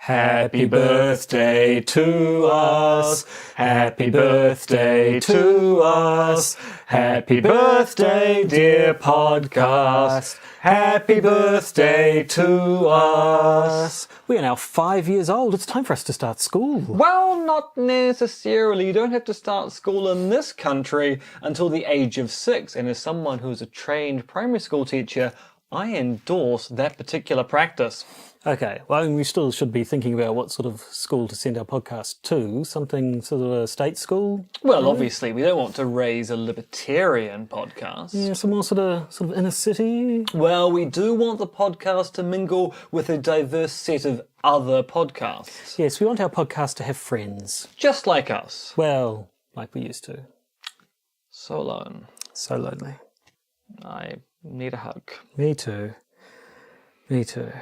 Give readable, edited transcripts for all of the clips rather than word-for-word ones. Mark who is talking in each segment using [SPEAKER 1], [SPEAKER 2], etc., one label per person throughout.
[SPEAKER 1] Happy birthday to us. Happy birthday to us. Happy birthday, dear podcast. Happy birthday to us. We are now 5 years old. It's time for us to start school.
[SPEAKER 2] Well, not necessarily. You don't have to start school in this country until the age of 6. And as someone who's a trained primary school teacher, I endorse that particular practice.
[SPEAKER 1] Okay, well, we still should be thinking about what sort of school to send our podcast to. Something sort of a state school?
[SPEAKER 2] Well, obviously, we don't want to raise a libertarian podcast.
[SPEAKER 1] Yeah, some more sort of inner city?
[SPEAKER 2] Well, we do want the podcast to mingle with a diverse set of other podcasts.
[SPEAKER 1] Yes, we want our podcast to have friends.
[SPEAKER 2] Just like us.
[SPEAKER 1] Well, like we used to.
[SPEAKER 2] So alone.
[SPEAKER 1] So lonely.
[SPEAKER 2] I need a hug.
[SPEAKER 1] Me too. Me too.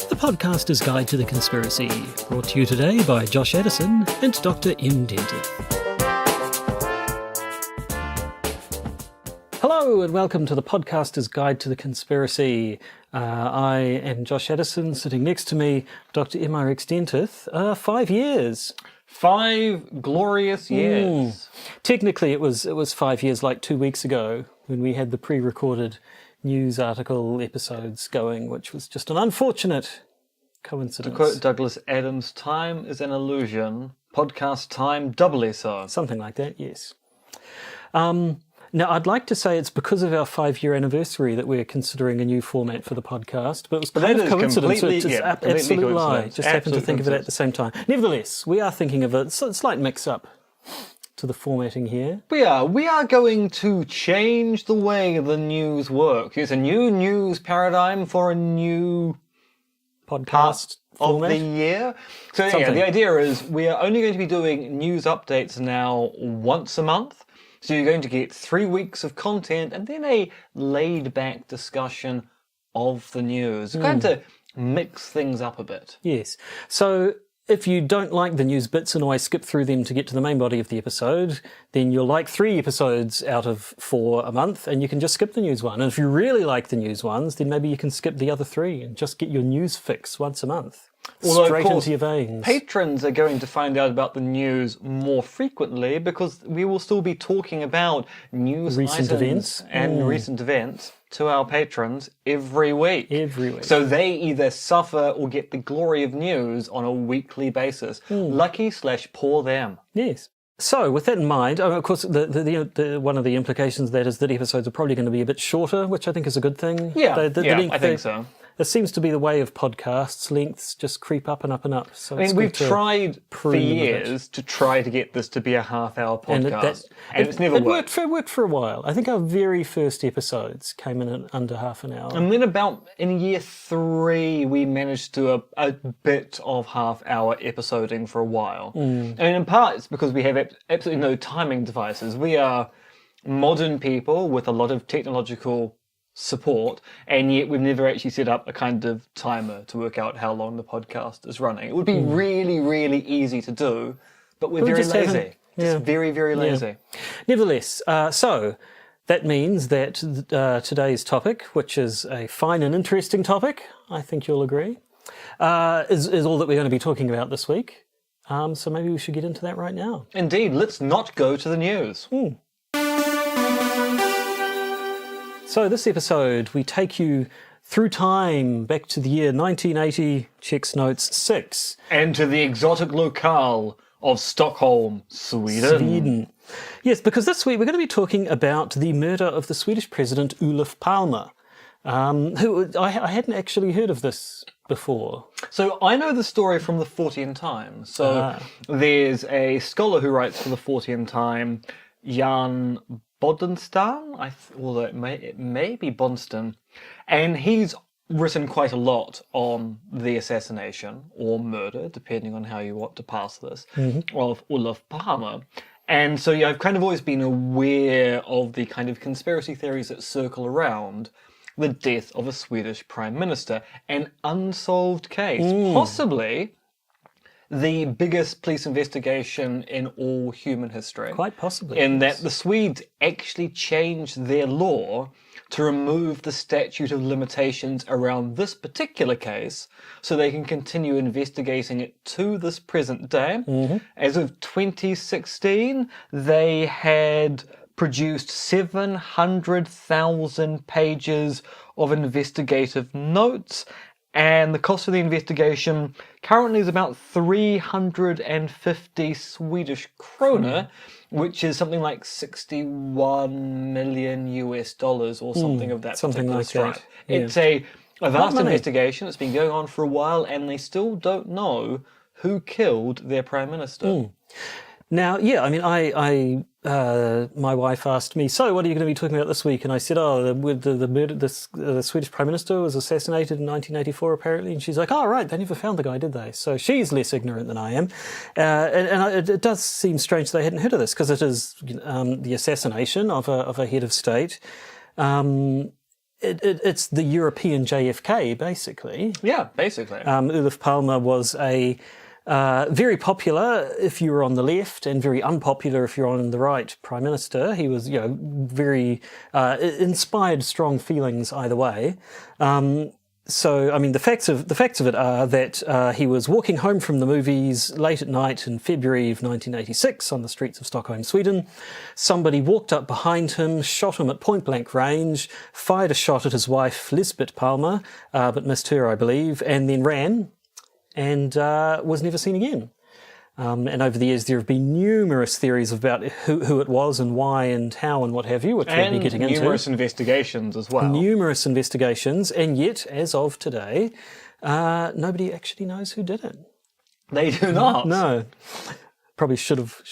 [SPEAKER 1] The Podcaster's Guide to the Conspiracy, brought to you today by Josh Addison and Dr. M. Dentith. Hello and welcome to the Podcaster's Guide to the Conspiracy. I am Josh Addison, sitting next to me, Dr. M.R.X. Dentith. 5 years.
[SPEAKER 2] 5 glorious years.
[SPEAKER 1] Technically it was 5 years, like 2 weeks ago, when we had the pre-recorded news article episodes going, which was just an unfortunate coincidence.
[SPEAKER 2] To quote Douglas Adams, time is an illusion. Podcast time doubly so.
[SPEAKER 1] Something like that, yes. Now, I'd like to say it's because of our 5-year anniversary that we're considering a new format for the podcast, but it was kind of coincidence. It's an absolute lie. Just happened to think of it at the same time. Nevertheless, we are thinking of a slight mix-up to the formatting here.
[SPEAKER 2] We are going to change the way the news works. It's a new news paradigm for a new
[SPEAKER 1] podcast format
[SPEAKER 2] of the year. So yeah, the idea is we are only going to be doing news updates now once a month. So you're going to get 3 weeks of content and then a laid-back discussion of the news. We're going to mix things up a bit.
[SPEAKER 1] Yes. So if you don't like the news bits and always skip through them to get to the main body of the episode, then you'll like 3 episodes out of 4 a month, and you can just skip the news one. And if you really like the news ones, then maybe you can skip the other 3 and just get your news fix once a month.
[SPEAKER 2] Although,
[SPEAKER 1] straight
[SPEAKER 2] of course,
[SPEAKER 1] into your veins.
[SPEAKER 2] Patrons are going to find out about the news more frequently because we will still be talking about news
[SPEAKER 1] Recent
[SPEAKER 2] items
[SPEAKER 1] events.
[SPEAKER 2] and recent events to our patrons every week.
[SPEAKER 1] Every week.
[SPEAKER 2] So they either suffer or get the glory of news on a weekly basis. Lucky/poor them.
[SPEAKER 1] Yes. So, with that in mind, of course, the one of the implications of that is that episodes are probably going to be a bit shorter, which I think is a good thing.
[SPEAKER 2] Yeah, I think so.
[SPEAKER 1] It seems to be the way of podcasts. Lengths just creep up and up and up. So
[SPEAKER 2] we've tried for years to try to get this to be a half-hour podcast, and it's never worked.
[SPEAKER 1] It worked for a while. I think our very first episodes came in at under half an hour.
[SPEAKER 2] And then about in year 3, we managed to do a bit of half-hour episoding for a while. And in part, it's because we have absolutely no timing devices. We are modern people with a lot of technological support, and yet we've never actually set up a kind of timer to work out how long the podcast is running. It would be really, really easy to do, but we're very lazy. Just very, very lazy.
[SPEAKER 1] Yeah. Nevertheless, so that means that today's topic, which is a fine and interesting topic, I think you'll agree, is all that we're going to be talking about this week. So maybe we should get into that right now.
[SPEAKER 2] Indeed, let's not go to the news.
[SPEAKER 1] So this episode, we take you through time back to the year 1980, checks notes 6.
[SPEAKER 2] And to the exotic locale of Stockholm, Sweden.
[SPEAKER 1] Yes, because this week we're going to be talking about the murder of the Swedish president Olof Palme, who I hadn't actually heard of this before.
[SPEAKER 2] So I know the story from the Fortean Times. So there's a scholar who writes for the Fortean Time, Jan Bodenstam, although it may be Bonston, and he's written quite a lot on the assassination or murder, depending on how you want to pass this, of Olof Palme. And so I've kind of always been aware of the kind of conspiracy theories that circle around the death of a Swedish prime minister, an unsolved case, possibly the biggest police investigation in all human history.
[SPEAKER 1] Quite possibly.
[SPEAKER 2] In that the Swedes actually changed their law to remove the statute of limitations around this particular case so they can continue investigating it to this present day. As of 2016, they had produced 700,000 pages of investigative notes, and the cost of the investigation currently is about 350 Swedish krona, which is something like 61 million US dollars or something of that.
[SPEAKER 1] Something like
[SPEAKER 2] stripe.
[SPEAKER 1] that. Yeah.
[SPEAKER 2] It's a vast investigation. It's been going on for a while, and they still don't know who killed their prime minister.
[SPEAKER 1] Now, yeah, I mean, my wife asked me, so what are you going to be talking about this week? And I said, the Swedish Prime Minister was assassinated in 1984, apparently. And she's like, oh, right, they never found the guy, did they? So she's less ignorant than I am. It does seem strange they hadn't heard of this, because it is the assassination of a head of state. It's the European JFK, basically.
[SPEAKER 2] Yeah, basically.
[SPEAKER 1] Olof Palme was a very popular if you were on the left, and very unpopular if you're on the right prime minister. He was, very inspired strong feelings either way. So, I mean, the facts of it are that he was walking home from the movies late at night in February of 1986 on the streets of Stockholm, Sweden. Somebody walked up behind him, shot him at point-blank range, fired a shot at his wife, Lisbeth Palme, but missed her, I believe, and then ran, and was never seen again. And over the years, there have been numerous theories about who it was and why and how and what have you, which we'll be getting into.
[SPEAKER 2] And numerous investigations as well.
[SPEAKER 1] Numerous investigations, and yet, as of today, nobody actually knows who did it.
[SPEAKER 2] They do not.
[SPEAKER 1] No. Probably should have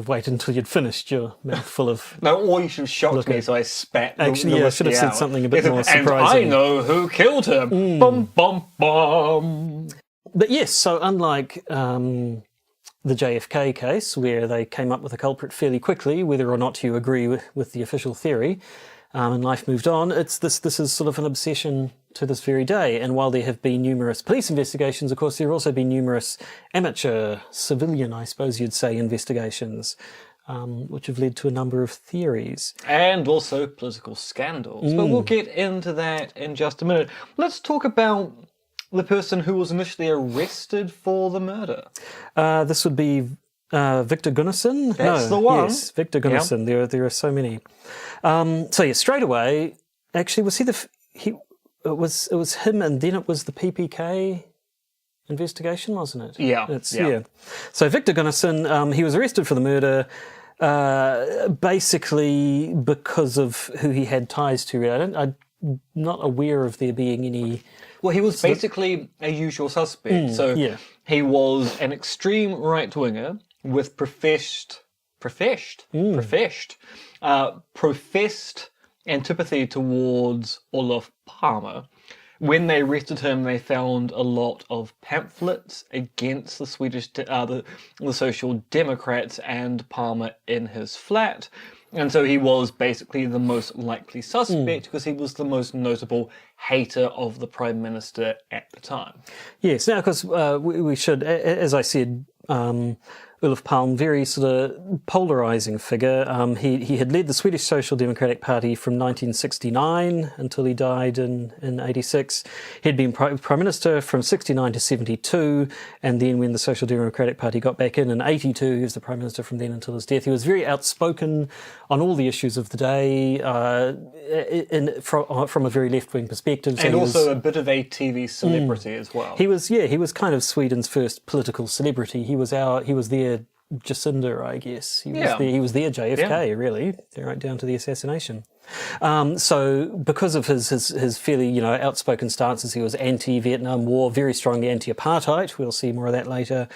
[SPEAKER 1] waited until you'd finished your mouthful of...
[SPEAKER 2] No, or you should have shocked me, so I spat
[SPEAKER 1] Actually, I should have said something a bit more surprising.
[SPEAKER 2] And I know who killed him. Bum, bum, bum.
[SPEAKER 1] But yes, so unlike the JFK case, where they came up with a culprit fairly quickly, whether or not you agree with the official theory, and life moved on, this is sort of an obsession to this very day. And while there have been numerous police investigations, of course, there have also been numerous amateur, civilian, I suppose you'd say, investigations, which have led to a number of theories.
[SPEAKER 2] And also political scandals. But we'll get into that in just a minute. Let's talk about the person who was initially arrested for the murder.
[SPEAKER 1] This would be Victor Gunnarsson.
[SPEAKER 2] That's the one.
[SPEAKER 1] Yes, Victor Gunnarsson. Yep. There are so many. So yeah, straight away. Actually, was it was him, and then it was the PPK investigation, wasn't it?
[SPEAKER 2] Yeah.
[SPEAKER 1] Yeah. So Victor Gunnarsson, he was arrested for the murder, basically because of who he had ties to. I'm not aware of there being any.
[SPEAKER 2] Well, he was basically a usual suspect. He was an extreme right-winger with professed antipathy towards Olof Palme. When they arrested him, they found a lot of pamphlets against the Swedish, the Social Democrats and Palme in his flat. And so he was basically the most likely suspect because he was the most notable hater of the Prime Minister at the time.
[SPEAKER 1] Yes, now, because we should, as I said, Olof Palme, very sort of polarising figure. He had led the Swedish Social Democratic Party from 1969 until he died in 86. He'd been Prime Minister from 69 to 72, and then when the Social Democratic Party got back in 82, he was the Prime Minister from then until his death. He was very outspoken on all the issues of the day, from a very left-wing perspective. So
[SPEAKER 2] and also a bit of a TV celebrity as well.
[SPEAKER 1] He was kind of Sweden's first political celebrity. He was their Jacinda, I guess. He was their JFK, really, right down to the assassination. So because of his fairly, outspoken stances, he was anti-Vietnam War, very strongly anti-apartheid. We'll see more of that later.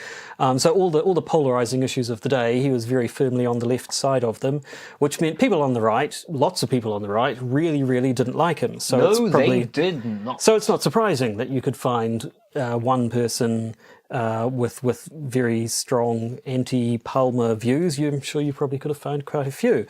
[SPEAKER 1] So all the polarising issues of the day, he was very firmly on the left side of them, which meant people on the right, lots of people on the right, really, really didn't like him. So
[SPEAKER 2] they did not.
[SPEAKER 1] So it's not surprising that you could find one person with very strong anti-Palme views. I'm sure you probably could have found quite a few.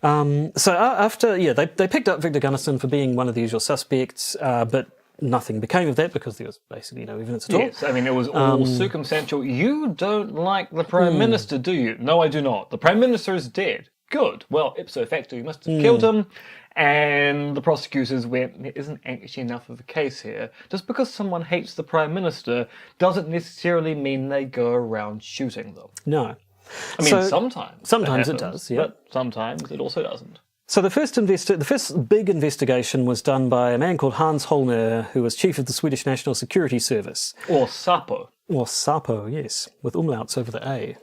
[SPEAKER 1] So after, they picked up Victor Gunnarsson for being one of the usual suspects, but nothing became of that because there was basically no evidence at all.
[SPEAKER 2] Yes, I mean, it was all circumstantial. You don't like the Prime Minister, do you? No, I do not. The Prime Minister is dead. Good. Well, ipso facto, you must have killed him. And the prosecutors went, there isn't actually enough of a case here. Just because someone hates the Prime Minister doesn't necessarily mean they go around shooting them.
[SPEAKER 1] No.
[SPEAKER 2] I mean, sometimes.
[SPEAKER 1] Sometimes
[SPEAKER 2] happens,
[SPEAKER 1] it does, yeah.
[SPEAKER 2] But sometimes it also doesn't.
[SPEAKER 1] So the first big investigation was done by a man called Hans Holmer, who was chief of the Swedish National Security Service.
[SPEAKER 2] Or Sapo.
[SPEAKER 1] Or Sapo, yes, with umlauts over the A.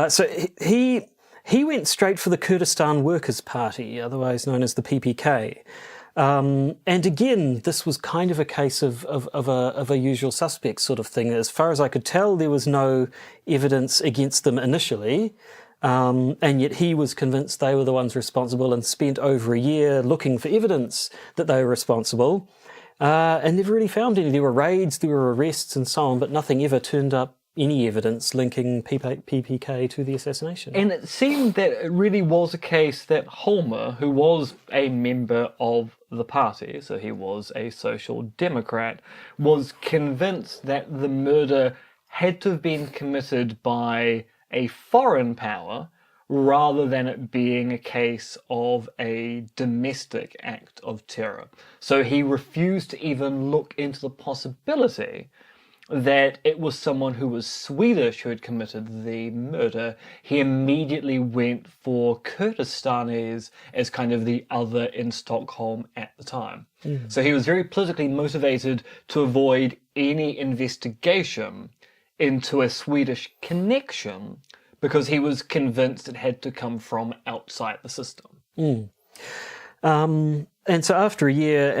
[SPEAKER 1] So he went straight for the Kurdistan Workers' Party, otherwise known as the PPK. And again, this was kind of a case of a usual suspect sort of thing. As far as I could tell, there was no evidence against them initially. And yet he was convinced they were the ones responsible and spent over a year looking for evidence that they were responsible, and never really found any. There were raids, there were arrests and so on, but nothing ever turned up any evidence linking PPK to the assassination.
[SPEAKER 2] And it seemed that it really was a case that Holmer, who was a member of the party, so he was a social democrat, was convinced that the murder had to have been committed by a foreign power rather than it being a case of a domestic act of terror. So he refused to even look into the possibility that it was someone who was Swedish who had committed the murder. He immediately went for Kurdistanis as kind of the other in Stockholm at the time. So he was very politically motivated to avoid any investigation into a Swedish connection because he was convinced it had to come from outside the system.
[SPEAKER 1] And so after a year,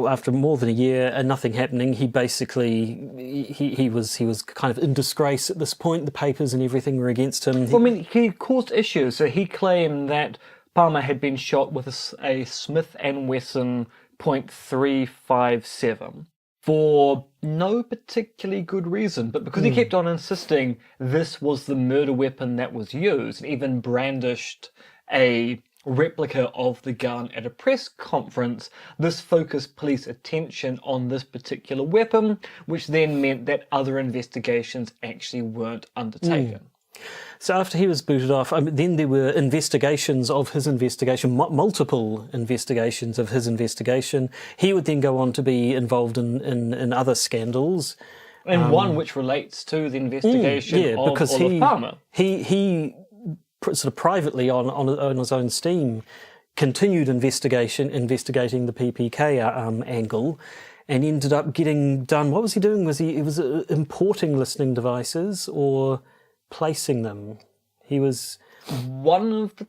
[SPEAKER 1] after more than a year and nothing happening, he basically he was kind of in disgrace at this point. The papers and everything were against him.
[SPEAKER 2] Well, I mean, he caused issues. So he claimed that Palme had been shot with a Smith & Wesson .357 for no particularly good reason, but because he kept on insisting this was the murder weapon that was used, and even brandished a replica of the gun at a press conference, this focused police attention on this particular weapon, which then meant that other investigations actually weren't undertaken.
[SPEAKER 1] So after he was booted off, then there were investigations of his investigation, multiple investigations of his investigation. He would then go on to be involved in other scandals.
[SPEAKER 2] And one which relates to the investigation of
[SPEAKER 1] because
[SPEAKER 2] Olof Palme.
[SPEAKER 1] He sort of privately on his own steam continued investigating the PPK angle, and ended up getting done. What was he doing? Was importing listening devices or placing them? He was
[SPEAKER 2] one of the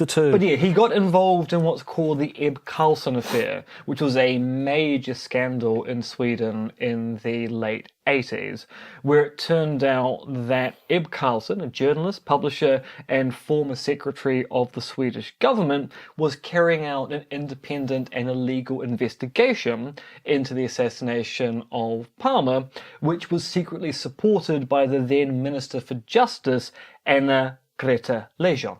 [SPEAKER 2] two.
[SPEAKER 1] But
[SPEAKER 2] yeah, he got involved in what's called the Ebb Karlsson affair, which was a major scandal in Sweden in the late 80s, where it turned out that Ebb Karlsson, a journalist, publisher, and former secretary of the Swedish government, was carrying out an independent and illegal investigation into the assassination of Palme, which was secretly supported by the then Minister for Justice, Anna Greta Leijon.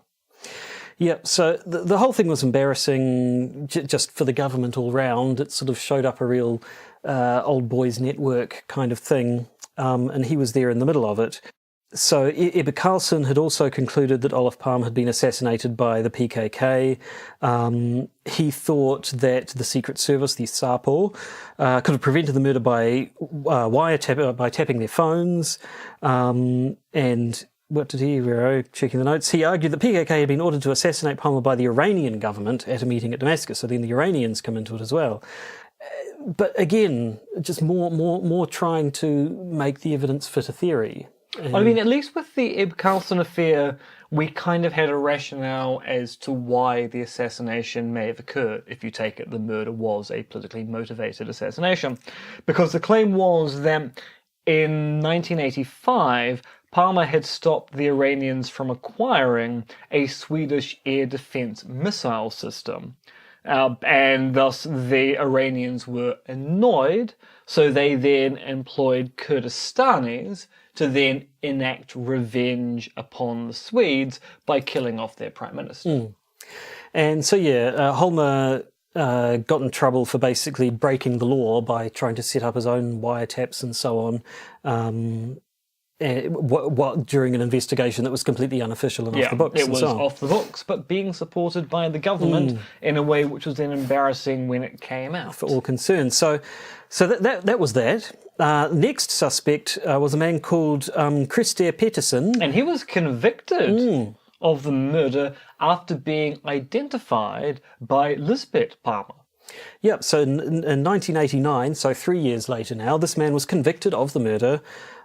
[SPEAKER 1] Yeah, so the whole thing was embarrassing just for the government all round. It sort of showed up a real old boys network kind of thing, and he was there in the middle of it. So Ebbe Carlsson had also concluded that Olof Palme had been assassinated by the PKK. He thought that the Secret Service, the SAPO, could have prevented the murder by tapping their phones, and what did he write? Checking the notes. He argued that PKK had been ordered to assassinate Palme by the Iranian government at a meeting at Damascus, so then the Iranians come into it as well. But again, just more trying to make the evidence fit a theory.
[SPEAKER 2] I mean, at least with the Ebb Karlsson affair, we kind of had a rationale as to why the assassination may have occurred, if you take it the murder was a politically motivated assassination. Because the claim was that in 1985, Palme had stopped the Iranians from acquiring a Swedish air defense missile system. And thus the Iranians were annoyed, so they then employed Kurdistanis to then enact revenge upon the Swedes by killing off their prime minister.
[SPEAKER 1] And so, Holmer got in trouble for basically breaking the law by trying to set up his own wiretaps and so on. During an investigation that was completely unofficial and off the books.
[SPEAKER 2] It was off the books, but being supported by the government in a way which was then embarrassing when it came out.
[SPEAKER 1] For all concerned. So that was that. Next suspect was a man called Christer Pettersson.
[SPEAKER 2] And he was convicted of the murder after being identified by Lisbeth Palme.
[SPEAKER 1] Yep, so in 1989, so 3 years later now, this man was convicted of the murder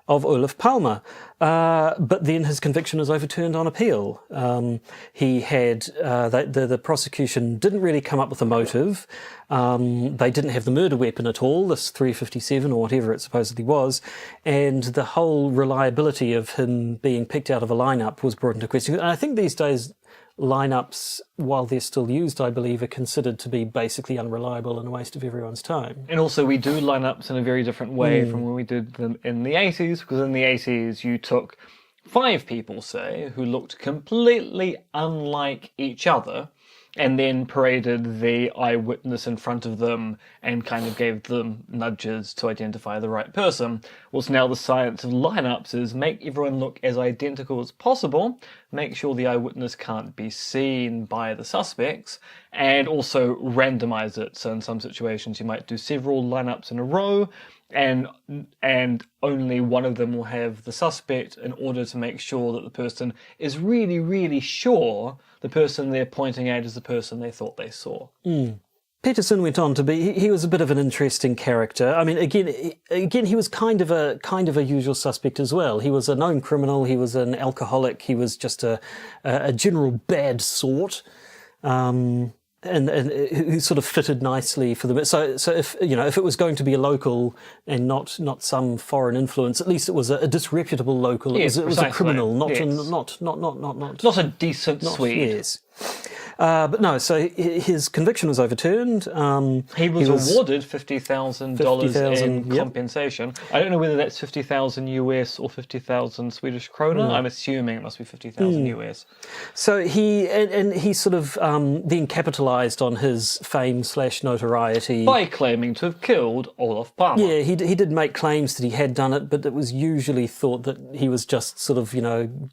[SPEAKER 1] of Olof Palme. But then his conviction was overturned on appeal. He had, the prosecution didn't really come up with a motive. They didn't have the murder weapon at all, this .357 or whatever it supposedly was, and the whole reliability of him being picked out of a lineup was brought into question. And I think these days lineups, while they're still used, I believe, are considered to be basically unreliable and a waste of everyone's time.
[SPEAKER 2] And also we do lineups in a very different way from when we did them in the 80s, because in the 80s you took 5 people, say, who looked completely unlike each other, and then paraded the eyewitness in front of them and kind of gave them nudges to identify the right person. Well, now the science of lineups is make everyone look as identical as possible, make sure the eyewitness can't be seen by the suspects, and also randomize it. So in some situations you might do several lineups in a row, and only one of them will have the suspect in order to make sure that the person is really, really sure the person they're pointing at is the person they thought they saw.
[SPEAKER 1] Pettersson went on to be, he was a bit of an interesting character. I mean, again, he was kind of a usual suspect as well. He was a known criminal, he was an alcoholic, he was just a general bad sort. And who sort of fitted nicely for the. So if it was going to be a local and not some foreign influence, at least it was a disreputable local.
[SPEAKER 2] Yes,
[SPEAKER 1] it was a criminal, not
[SPEAKER 2] a decent Swede.
[SPEAKER 1] Yes. But no, so his conviction was overturned.
[SPEAKER 2] He was awarded $50,000 in compensation. I don't know whether that's 50,000 US or 50,000 Swedish krona. I'm assuming it must be 50,000 US.
[SPEAKER 1] So he sort of then capitalised on his fame/notoriety
[SPEAKER 2] by claiming to have killed Olof Palme.
[SPEAKER 1] Yeah, he did make claims that he had done it, but it was usually thought that he was just sort of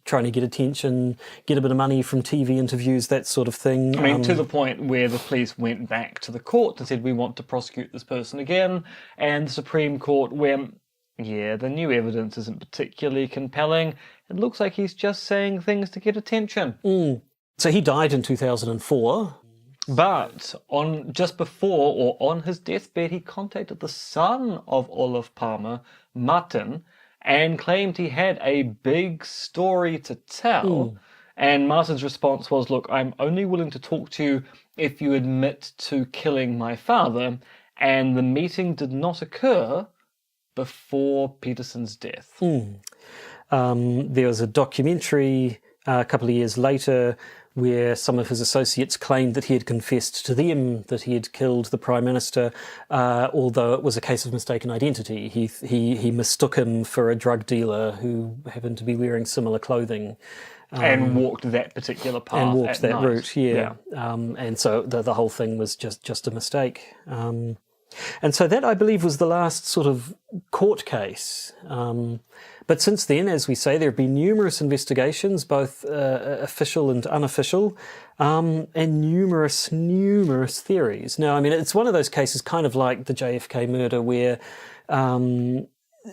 [SPEAKER 1] trying to get attention, get a bit of money from TV interviews, that sort of thing.
[SPEAKER 2] I mean, to the point where the police went back to the court and said, we want to prosecute this person again, and the Supreme Court went, yeah, the new evidence isn't particularly compelling. It looks like he's just saying things to get attention.
[SPEAKER 1] So he died in 2004.
[SPEAKER 2] But just before or on his deathbed, he contacted the son of Olof Palme, Martin, and claimed he had a big story to tell. And Martin's response was, look, I'm only willing to talk to you if you admit to killing my father. And the meeting did not occur before Pettersson's death.
[SPEAKER 1] There was a documentary a couple of years later where some of his associates claimed that he had confessed to them that he had killed the Prime Minister, although it was a case of mistaken identity. He mistook him for a drug dealer who happened to be wearing similar clothing.
[SPEAKER 2] And walked that particular path.
[SPEAKER 1] And walked that
[SPEAKER 2] night.
[SPEAKER 1] route, yeah. And so the whole thing was just a mistake. And so that, I believe, was the last sort of court case. But since then, as we say, there have been numerous investigations, both official and unofficial, and numerous theories. Now, I mean, it's one of those cases kind of like the JFK murder where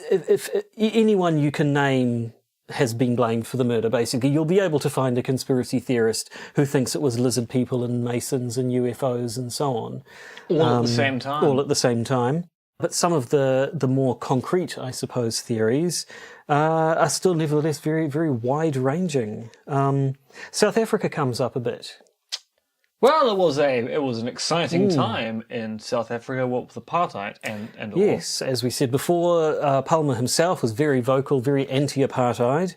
[SPEAKER 1] if anyone you can name has been blamed for the murder, basically, you'll be able to find a conspiracy theorist who thinks it was lizard people and Masons and UFOs and so on.
[SPEAKER 2] All at the same time.
[SPEAKER 1] All at the same time. But some of the more concrete, I suppose, theories are still nevertheless very, very wide-ranging. South Africa comes up a bit.
[SPEAKER 2] Well, it was an exciting time in South Africa, what with apartheid and all.
[SPEAKER 1] Yes, as we said before, Palme himself was very vocal, very anti-apartheid.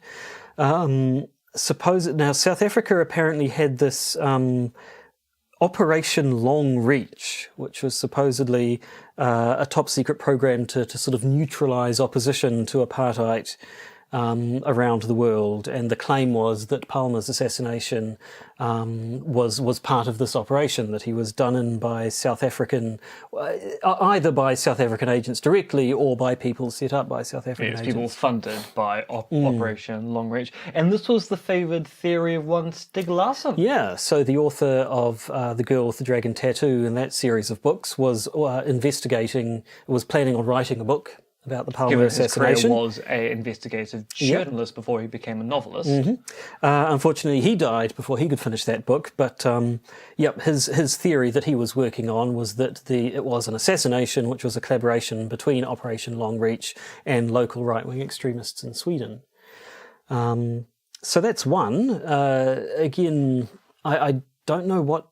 [SPEAKER 1] Now, South Africa apparently had this Operation Long Reach, which was supposedly a top-secret program to sort of neutralise opposition to apartheid. around the world, and the claim was that Palme's assassination was part of this operation, that he was done in by either by South African agents directly or by people set up by South African agents.
[SPEAKER 2] People funded by Operation Longreach. And this was the favoured theory of one Stig Larsson.
[SPEAKER 1] Yeah, so the author of The Girl with the Dragon Tattoo and that series of books was planning on writing a book about the Palme assassination.
[SPEAKER 2] His career was an investigative journalist before he became a novelist.
[SPEAKER 1] Unfortunately, he died before he could finish that book. But his theory that he was working on was that it was an assassination, which was a collaboration between Operation Longreach and local right-wing extremists in Sweden. So that's one. Again, I don't know what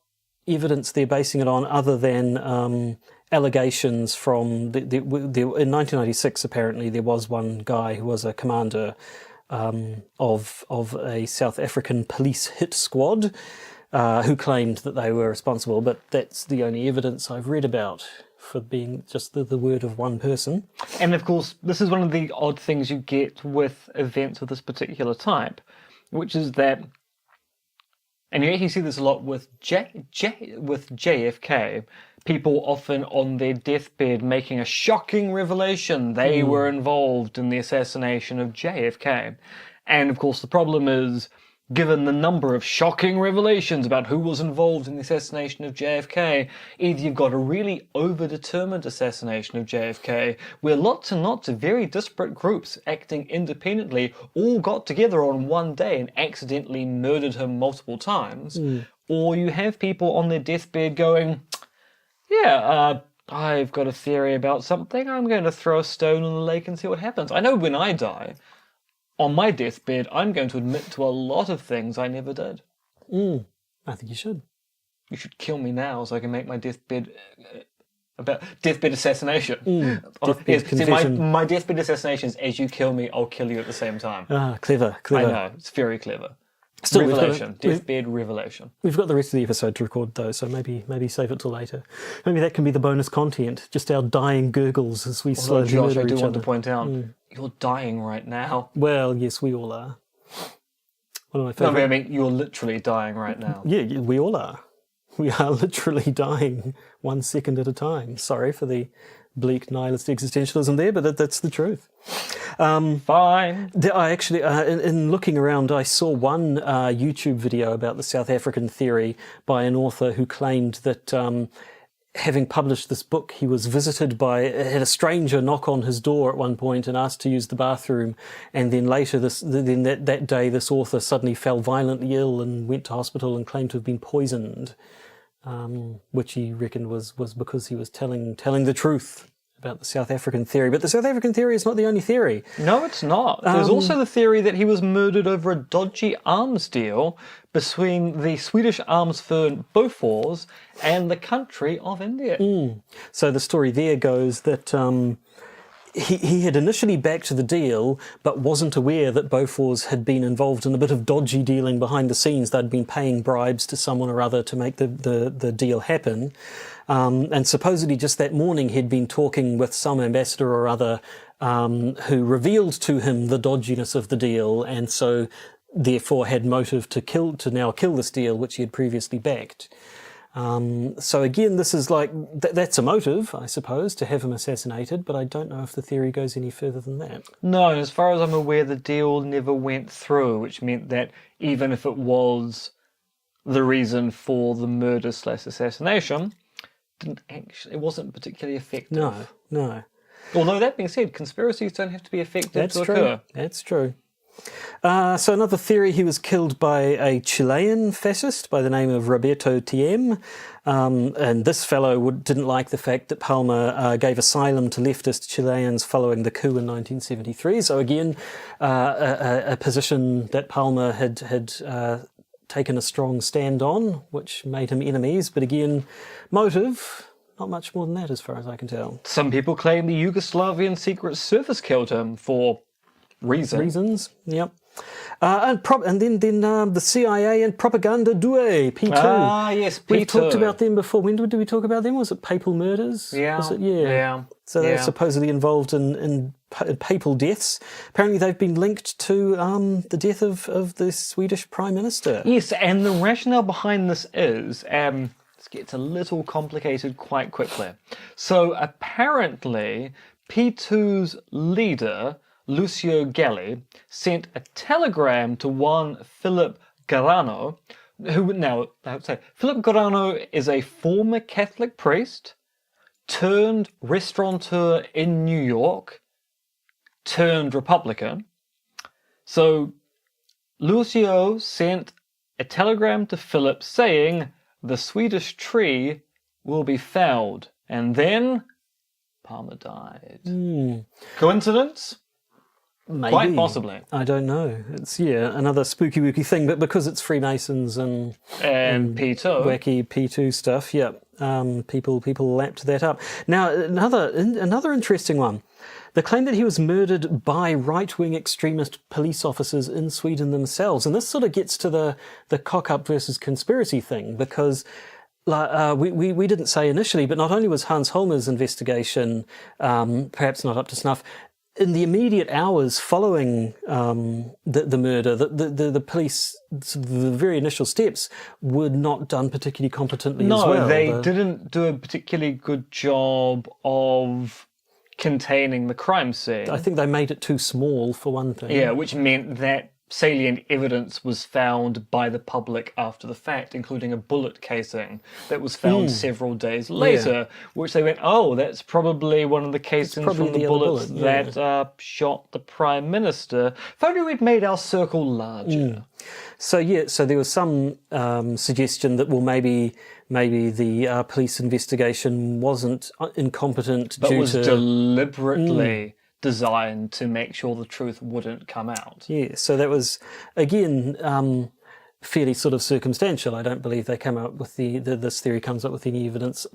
[SPEAKER 1] evidence they're basing it on, other than allegations from in 1996. Apparently, there was one guy who was a commander of a South African police hit squad who claimed that they were responsible. But that's the only evidence I've read about for being just the word of one person.
[SPEAKER 2] And of course, this is one of the odd things you get with events of this particular type, which is that. And you actually see this a lot with JFK. People often on their deathbed making a shocking revelation they were involved in the assassination of JFK. And of course the problem is, given the number of shocking revelations about who was involved in the assassination of JFK, either you've got a really over-determined assassination of JFK, where lots and lots of very disparate groups acting independently all got together on one day and accidentally murdered him multiple times, or you have people on their deathbed going, I've got a theory about something, I'm going to throw a stone in the lake and see what happens. I know when I die, on my deathbed, I'm going to admit to a lot of things I never did.
[SPEAKER 1] I think you should.
[SPEAKER 2] You should kill me now so I can make my deathbed about deathbed assassination. My deathbed assassination is, as you kill me, I'll kill you at the same time.
[SPEAKER 1] Clever.
[SPEAKER 2] I know, it's very clever.
[SPEAKER 1] Still,
[SPEAKER 2] revelation, deathbed revelation.
[SPEAKER 1] We've got the rest of the episode to record though, so maybe save it till later. Maybe that can be the bonus content, just our dying gurgles as we slowly murder each other.
[SPEAKER 2] I do want to point out, you're dying right now.
[SPEAKER 1] Well, yes, we all are. One of my favourite...
[SPEAKER 2] No, I mean, you're literally dying right now.
[SPEAKER 1] Yeah, we all are. We are literally dying 1 second at a time. Sorry for the bleak nihilist existentialism there, but that's the truth.
[SPEAKER 2] Fine.
[SPEAKER 1] I actually, in looking around, I saw one YouTube video about the South African theory by an author who claimed that having published this book, he was visited had a stranger knock on his door at one point and asked to use the bathroom, and then later that day this author suddenly fell violently ill and went to hospital and claimed to have been poisoned, which he reckoned was because he was telling the truth about the South African theory. But the South African theory is not the only theory.
[SPEAKER 2] No, it's not. There's also the theory that he was murdered over a dodgy arms deal between the Swedish arms firm Bofors and the country of India.
[SPEAKER 1] So the story there goes that he had initially backed the deal, but wasn't aware that Bofors had been involved in a bit of dodgy dealing behind the scenes. They'd been paying bribes to someone or other to make the deal happen. And supposedly just that morning he'd been talking with some ambassador or other who revealed to him the dodginess of the deal, and so therefore had motive to now kill this deal which he had previously backed. So again, this is like, that's a motive, I suppose, to have him assassinated, but I don't know if the theory goes any further than that.
[SPEAKER 2] No, as far as I'm aware, the deal never went through, which meant that even if it was the reason for the murder/assassination, it wasn't particularly effective.
[SPEAKER 1] No.
[SPEAKER 2] Although that being said, conspiracies don't have to be effective to occur.
[SPEAKER 1] That's true. So another theory, he was killed by a Chilean fascist by the name of Roberto Tiem. And this fellow didn't like the fact that Palme gave asylum to leftist Chileans following the coup in 1973. So again, a position that Palme had taken a strong stand on, which made him enemies. But again, motive, not much more than that as far as I can tell.
[SPEAKER 2] Some people claim the Yugoslavian Secret Service killed him for reasons.
[SPEAKER 1] Yep. And then the CIA and Propaganda Due, P2.
[SPEAKER 2] Ah, yes, P2.
[SPEAKER 1] We've talked about them before. When did we talk about them? Was it Papal Murders?
[SPEAKER 2] Yeah.
[SPEAKER 1] Was it? Yeah. So they're supposedly involved in papal deaths. Apparently they've been linked to the death of the Swedish Prime Minister.
[SPEAKER 2] Yes, and the rationale behind this is, this gets a little complicated quite quickly. So apparently P2's leader, Lucio Galli, sent a telegram to one Philip Garano, who now, I would say, Philip Garano is a former Catholic priest, turned restaurateur in New York, turned Republican. So Lucio sent a telegram to Philip saying the Swedish tree will be felled, and then Palme died. Coincidence?
[SPEAKER 1] Maybe.
[SPEAKER 2] Quite possibly.
[SPEAKER 1] I don't know. It's another spooky wooky thing, but because it's Freemasons and
[SPEAKER 2] P2,
[SPEAKER 1] wacky P2 stuff, people lapped that up. Now another interesting one. The claim that he was murdered by right-wing extremist police officers in Sweden themselves, and this sort of gets to the cock-up versus conspiracy thing, because we didn't say initially, but not only was Hans Holmer's investigation perhaps not up to snuff, in the immediate hours following the murder, the police, the very initial steps were not done particularly competently as well.
[SPEAKER 2] No, they didn't do a particularly good job of containing the crime scene.
[SPEAKER 1] I think they made it too small, for one thing.
[SPEAKER 2] Yeah, which meant that salient evidence was found by the public after the fact, including a bullet casing that was found several days later, which they went, oh, that's probably one of the casings from the bullets that shot the Prime Minister. If only we'd made our circle larger.
[SPEAKER 1] So there was some suggestion that, well, maybe the police investigation wasn't incompetent
[SPEAKER 2] but
[SPEAKER 1] due
[SPEAKER 2] was
[SPEAKER 1] to
[SPEAKER 2] deliberately designed to make sure the truth wouldn't come out.
[SPEAKER 1] Yeah, so that was, again, fairly sort of circumstantial. I don't believe they come up with this theory comes up with any evidence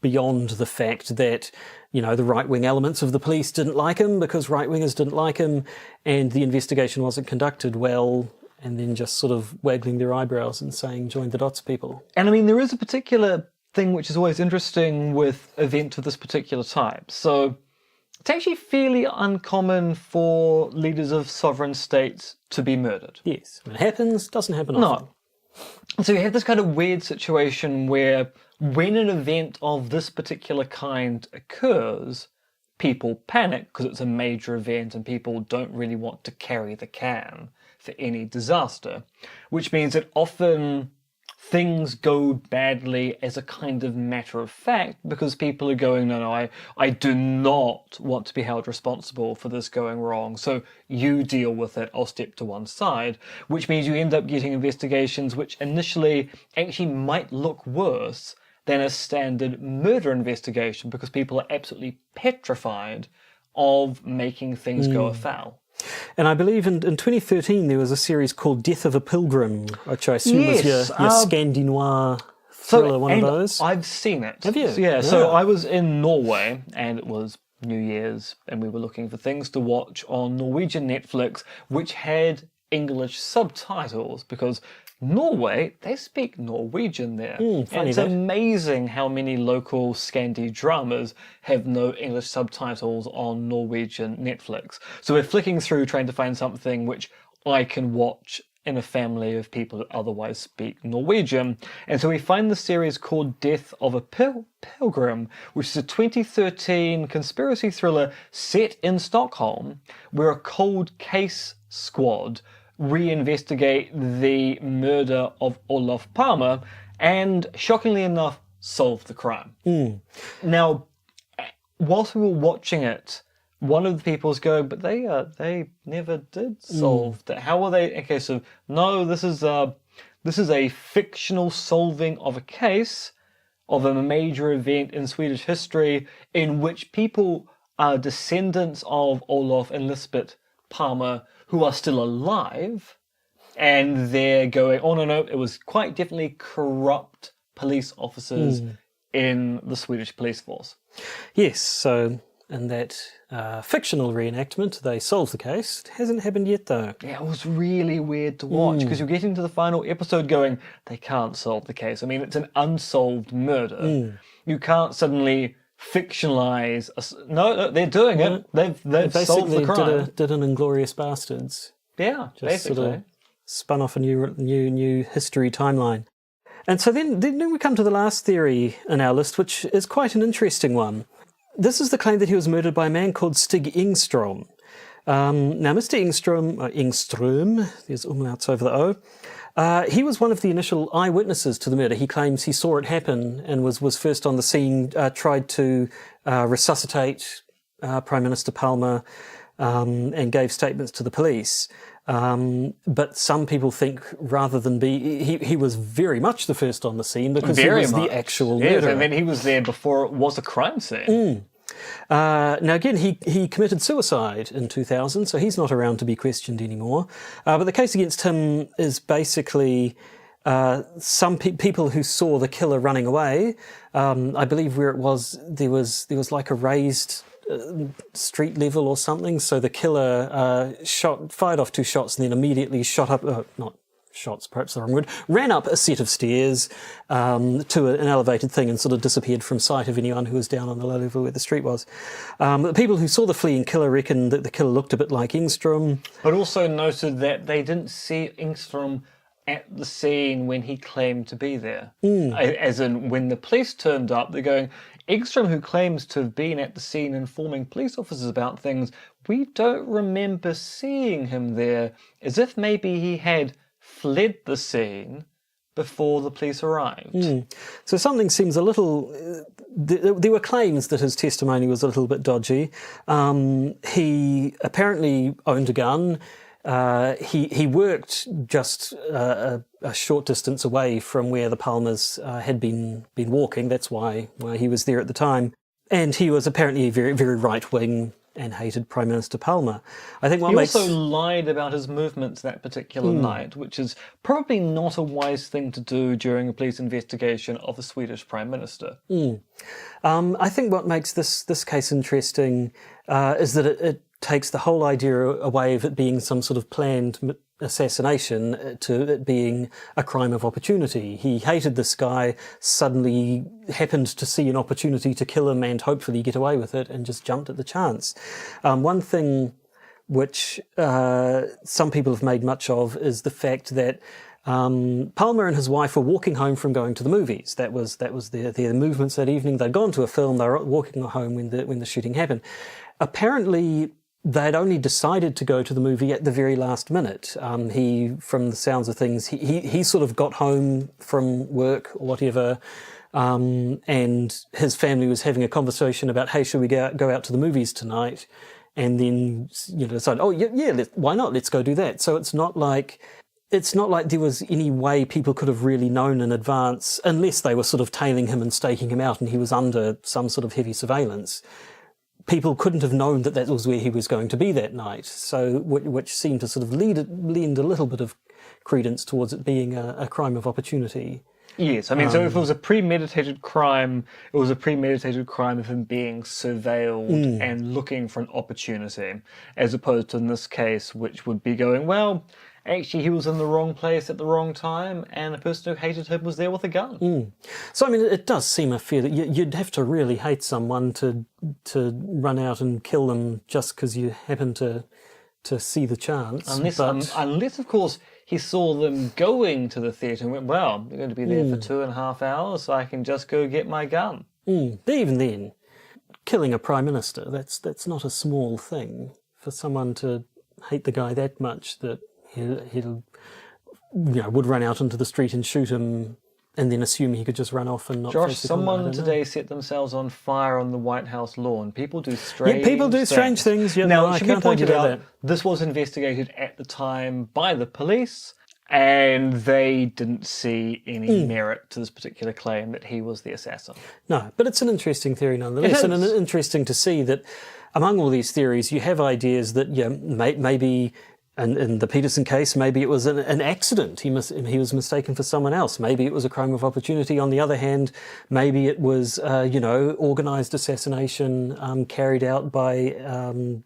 [SPEAKER 1] beyond the fact that, the right-wing elements of the police didn't like him because right-wingers didn't like him, and the investigation wasn't conducted well, and then just sort of waggling their eyebrows and saying, join the dots, people.
[SPEAKER 2] And I mean, there is a particular thing which is always interesting with events of this particular type. So it's actually fairly uncommon for leaders of sovereign states to be murdered.
[SPEAKER 1] Yes. When it happens, doesn't happen often.
[SPEAKER 2] No. So you have this kind of weird situation where when an event of this particular kind occurs, people panic because it's a major event and people don't really want to carry the can for any disaster, which means that often things go badly as a kind of matter of fact because people are going, no, I do not want to be held responsible for this going wrong, so you deal with it, I'll step to one side, which means you end up getting investigations which initially actually might look worse than a standard murder investigation because people are absolutely petrified of making things go afoul.
[SPEAKER 1] And I believe in 2013 there was a series called Death of a Pilgrim, which I assume was your Scandinois thriller, one of those.
[SPEAKER 2] I've seen it.
[SPEAKER 1] Have you?
[SPEAKER 2] So I was in Norway and it was New Year's and we were looking for things to watch on Norwegian Netflix which had English subtitles because Norway, they speak Norwegian there. And it's amazing how many local Scandi dramas have no English subtitles on Norwegian Netflix. So we're flicking through trying to find something which I can watch in a family of people that otherwise speak Norwegian. And so we find the series called Death of a Pilgrim, which is a 2013 conspiracy thriller set in Stockholm, where a cold case squad reinvestigate the murder of Olof Palme and, shockingly enough, solve the crime. Now, whilst we were watching it, one of the people's going, but they never did solve that. How were they? Okay, so no, this is a fictional solving of a case of a major event in Swedish history in which people are descendants of Olof and Lisbeth Palme who are still alive, and they're going, oh no, it was quite definitely corrupt police officers in the Swedish police force.
[SPEAKER 1] Yes, so in that fictional reenactment, they solved the case. It hasn't happened yet, though.
[SPEAKER 2] Yeah, it was really weird to watch, because you're getting to the final episode going, they can't solve the case. I mean, it's an unsolved murder. You can't suddenly fictionalize. No, they're doing it. They've solved the crime.
[SPEAKER 1] Did an Inglourious Bastards.
[SPEAKER 2] Yeah,
[SPEAKER 1] Just
[SPEAKER 2] basically.
[SPEAKER 1] sort of spun off a new history timeline. And so then we come to the last theory in our list, which is quite an interesting one. This is the claim that he was murdered by a man called Stig Engström. Now, Mr. Engström, there's umlauts over the O, he was one of the initial eyewitnesses to the murder. He claims he saw it happen and was first on the scene, tried to resuscitate Prime Minister Palme, and gave statements to the police. But some people think rather than he was very much the first on the scene because he was the actual murderer.
[SPEAKER 2] And then he was there before it was a crime scene.
[SPEAKER 1] Now again, he committed suicide in 2000, so he's not around to be questioned anymore. But the case against him is basically some people who saw the killer running away. I believe where it was, there was like a raised street level or something, so the killer fired off 2 shots and then immediately shot up, not shots, perhaps the wrong word, ran up a set of stairs to an elevated thing and sort of disappeared from sight of anyone who was down on the low level where the street was. The people who saw the fleeing killer reckon that the killer looked a bit like Engström.
[SPEAKER 2] But also noted that they didn't see Engström at the scene when he claimed to be there. As in, when the police turned up, they're going, Engström, who claims to have been at the scene informing police officers about things, we don't remember seeing him there, as if maybe he had fled the scene before the police arrived.
[SPEAKER 1] So something seems a little... There were claims that his testimony was a little bit dodgy. He apparently owned a gun. He worked just a short distance away from where the Palmers had been walking. That's why he was there at the time. And he was apparently very, very right-wing and hated Prime Minister Palme. I think
[SPEAKER 2] he also lied about his movements that particular night, which is probably not a wise thing to do during a police investigation of a Swedish Prime Minister.
[SPEAKER 1] I think what makes this case interesting is that it takes the whole idea away of it being some sort of planned assassination to it being a crime of opportunity. He hated this guy, suddenly happened to see an opportunity to kill him and hopefully get away with it and just jumped at the chance. One thing which some people have made much of is the fact that Palme and his wife were walking home from going to the movies. That was their movements that evening. They'd gone to a film, they were walking home when the shooting happened. Apparently, they'd only decided to go to the movie at the very last minute. He, from the sounds of things, he sort of got home from work or whatever, and his family was having a conversation about, hey, should we go out to the movies tonight? And then, decided, oh, yeah, why not? Let's go do that. So it's not like there was any way people could have really known in advance, unless they were sort of tailing him and staking him out and he was under some sort of heavy surveillance. People couldn't have known that was where he was going to be that night, so which seemed to sort of lend a little bit of credence towards it being a crime of opportunity.
[SPEAKER 2] Yes, I mean, so if it was a premeditated crime, it was a premeditated crime of him being surveilled and looking for an opportunity, as opposed to in this case, which would be going, well, actually he was in the wrong place at the wrong time and the person who hated him was there with a gun.
[SPEAKER 1] So, I mean, it does seem a fear that you'd have to really hate someone to run out and kill them just because you happen to see the chance.
[SPEAKER 2] Unless, of course, he saw them going to the theatre and went, well, they're going to be there for 2.5 hours, so I can just go get my gun.
[SPEAKER 1] But even then, killing a Prime Minister, that's not a small thing. For someone to hate the guy that much that he'll would run out into the street and shoot him and then assume he could just run off and not
[SPEAKER 2] Josh,
[SPEAKER 1] face the
[SPEAKER 2] someone today set themselves on fire on the White House lawn. People do strange
[SPEAKER 1] things. Yeah,
[SPEAKER 2] now,
[SPEAKER 1] no,
[SPEAKER 2] it should be pointed out, this was investigated at the time by the police, and they didn't see any merit to this particular claim that he was the assassin. No,
[SPEAKER 1] but it's an interesting theory nonetheless, and interesting to see that among all these theories, you have ideas that maybe. And in the Peterson case, maybe it was an accident. He was mistaken for someone else. Maybe it was a crime of opportunity. On the other hand, maybe it was, organised assassination carried out by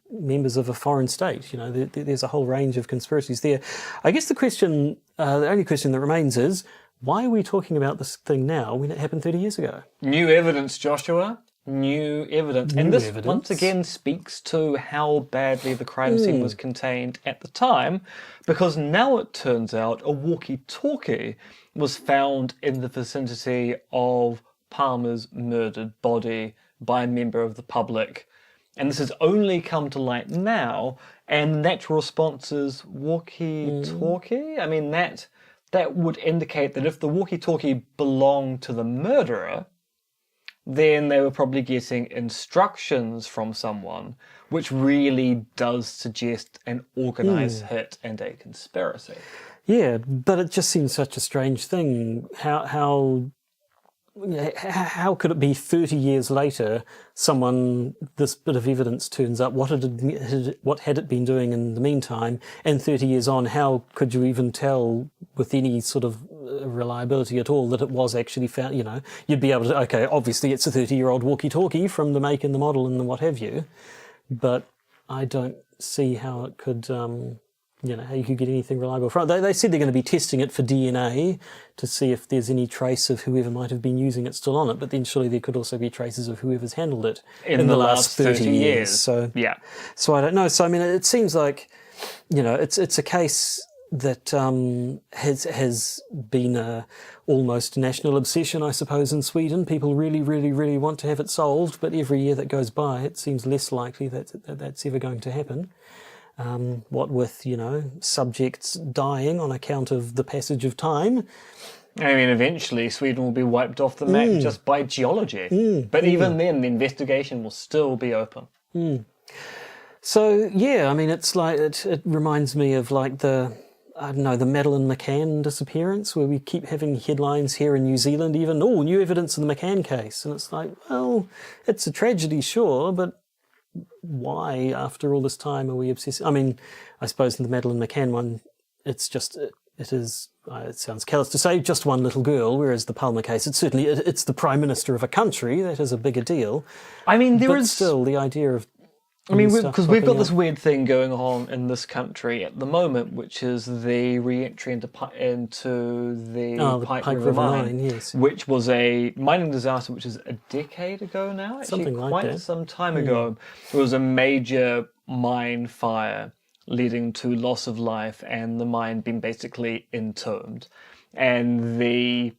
[SPEAKER 1] members of a foreign state. There's a whole range of conspiracies there. I guess the only question that remains is, why are we talking about this thing now when it happened 30 years ago?
[SPEAKER 2] New evidence, Joshua. new evidence. And this once again speaks to how badly the crime scene was contained at the time, because now it turns out a walkie-talkie was found in the vicinity of Palmer's murdered body by a member of the public. And this has only come to light now, and the natural response is walkie-talkie? I mean, that would indicate that if the walkie-talkie belonged to the murderer, then they were probably getting instructions from someone, which really does suggest an organised hit and a conspiracy.
[SPEAKER 1] Yeah, but it just seems such a strange thing. How could it be 30 years later, this bit of evidence turns up? What had it been doing in the meantime? And 30 years on, how could you even tell with any sort of reliability at all that it was actually found? You'd be able to, okay, obviously it's a 30-year-old walkie-talkie from the make and the model and the what have you, but I don't see how it could... how you could get anything reliable from it. They said they're going to be testing it for DNA to see if there's any trace of whoever might have been using it still on it, but then surely there could also be traces of whoever's handled it in the last 30 years. So I don't know. So, I mean, it seems like, it's a case that has been a almost national obsession, I suppose, in Sweden. People really, really, really want to have it solved, but every year that goes by, it seems less likely that that's ever going to happen. What with, subjects dying on account of the passage of time.
[SPEAKER 2] I mean, eventually Sweden will be wiped off the map just by geology. But even then, the investigation will still be open.
[SPEAKER 1] So, yeah, I mean, it's like, it reminds me of like the Madeleine McCann disappearance, where we keep having headlines here in New Zealand even, new evidence of the McCann case. And it's like, well, it's a tragedy, sure, but why, after all this time, are we obsessed? I mean, I suppose in the Madeleine McCann one, it's just, it sounds callous to say, just one little girl, whereas the Palme case, it's the Prime Minister of a country. That is a bigger deal.
[SPEAKER 2] I mean,
[SPEAKER 1] but still, the idea of...
[SPEAKER 2] I mean, because we've got this weird thing going on in this country at the moment, which is the re-entry into the Pike River mine,
[SPEAKER 1] yes.
[SPEAKER 2] Which was a mining disaster, which is a decade ago now, actually,
[SPEAKER 1] something like
[SPEAKER 2] quite
[SPEAKER 1] that.
[SPEAKER 2] Some time ago. It was a major mine fire leading to loss of life and the mine being basically entombed. And the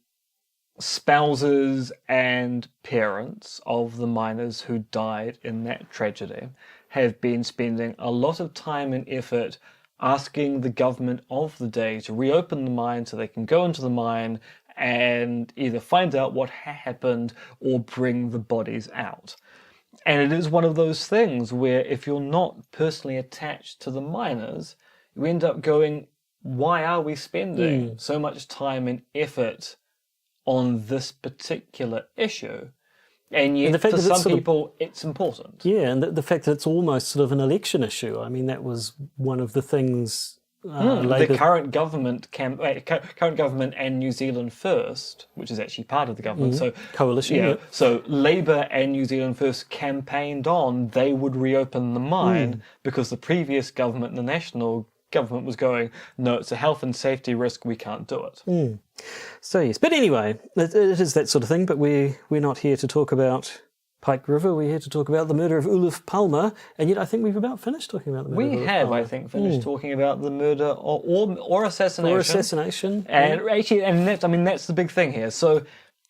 [SPEAKER 2] spouses and parents of the miners who died in that tragedy have been spending a lot of time and effort asking the government of the day to reopen the mine so they can go into the mine and either find out what happened or bring the bodies out. And it is one of those things where if you're not personally attached to the miners, you end up going, why are we spending so much time and effort on this particular issue? And yet, for some people, it's important.
[SPEAKER 1] Yeah, and the fact that it's almost sort of an election issue. I mean, that was one of the things...
[SPEAKER 2] the current government and New Zealand First, which is actually part of the government, so
[SPEAKER 1] coalition.
[SPEAKER 2] So Labour and New Zealand First campaigned on they would reopen the mine because the previous government, the national government, was going, no, it's a health and safety risk, we can't do it.
[SPEAKER 1] So yes, but anyway, it is that sort of thing. But we're not here to talk about Pike River. We're here to talk about the murder of Olof Palme, and yet I think we've about finished talking about the murder.
[SPEAKER 2] We have, I think, finished talking about the murder or assassination.
[SPEAKER 1] Or assassination,
[SPEAKER 2] and actually, that's the big thing here. So,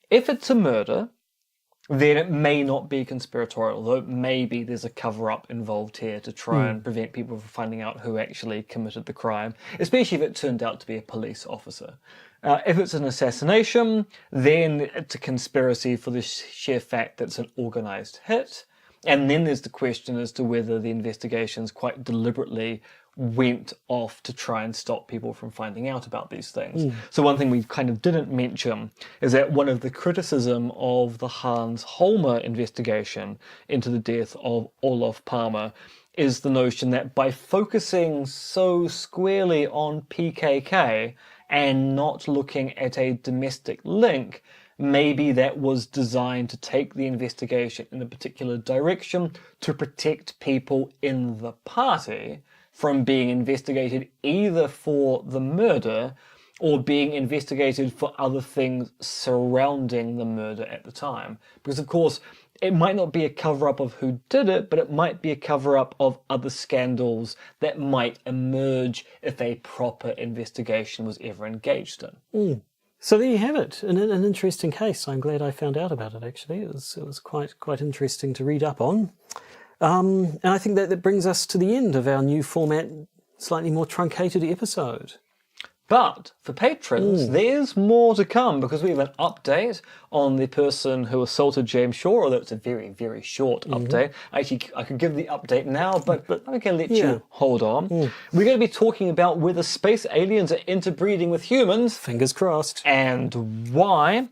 [SPEAKER 2] if it's a murder, then it may not be conspiratorial, though maybe there's a cover-up involved here to try and prevent people from finding out who actually committed the crime, especially if it turned out to be a police officer. If it's an assassination, then it's a conspiracy for the sheer fact that it's an organised hit. And then there's the question as to whether the investigations quite deliberately went off to try and stop people from finding out about these things. So one thing we kind of didn't mention is that one of the criticism of the Hans Holmer investigation into the death of Olof Palme is the notion that by focusing so squarely on PKK and not looking at a domestic link, maybe that was designed to take the investigation in a particular direction to protect people in the party from being investigated either for the murder or being investigated for other things surrounding the murder at the time. Because, of course, it might not be a cover-up of who did it, but it might be a cover-up of other scandals that might emerge if a proper investigation was ever engaged in.
[SPEAKER 1] So there you have it, an interesting case. I'm glad I found out about it, actually. It was quite interesting to read up on. And I think that brings us to the end of our new format, slightly more truncated episode.
[SPEAKER 2] But for patrons, there's more to come, because we have an update on the person who assaulted James Shaw, although it's a very, very short update. Actually, I could give the update now, but I can let you hold on. We're going to be talking about whether space aliens are interbreeding with humans.
[SPEAKER 1] Fingers crossed.
[SPEAKER 2] And why.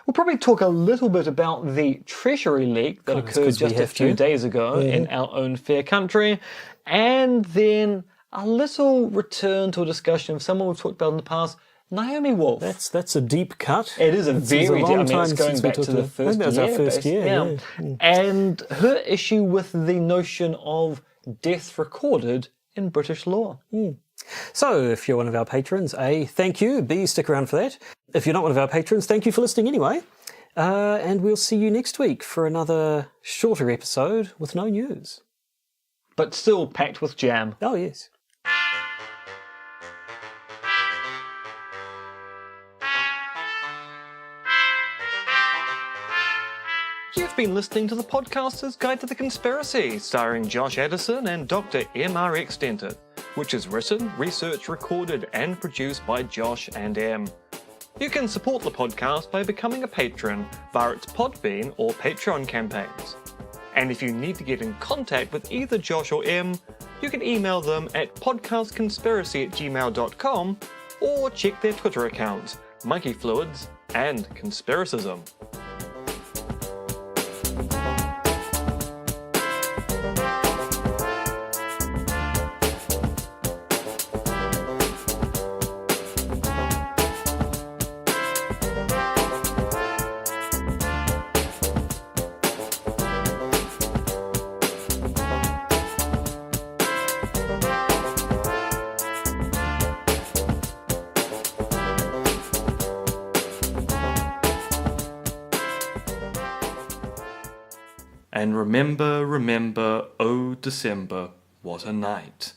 [SPEAKER 2] We'll probably talk a little bit about the Treasury leak that occurred just a few days ago in our own fair country. And then a little return to a discussion of someone we've talked about in the past, Naomi Wolf.
[SPEAKER 1] That's a deep cut.
[SPEAKER 2] It is a very deep. I mean, it's going back to the first year.
[SPEAKER 1] That was our first year. Yeah.
[SPEAKER 2] And her issue with the notion of death recorded in British law.
[SPEAKER 1] So, if you're one of our patrons, A, thank you. B, stick around for that. If you're not one of our patrons, thank you for listening anyway. And we'll see you next week for another shorter episode with no news.
[SPEAKER 2] But still packed with jam.
[SPEAKER 1] Oh, yes.
[SPEAKER 2] You've been listening to the Podcaster's Guide to the Conspiracy, starring Josh Addison and Dr. MRX Denton, which is written, researched, recorded, and produced by Josh and M. You can support the podcast by becoming a patron via its Podbean or Patreon campaigns. And if you need to get in contact with either Josh or M, you can email them at podcastconspiracy@gmail.com or check their Twitter accounts, Monkey Fluids and Conspiracism. And remember, oh December, what a night.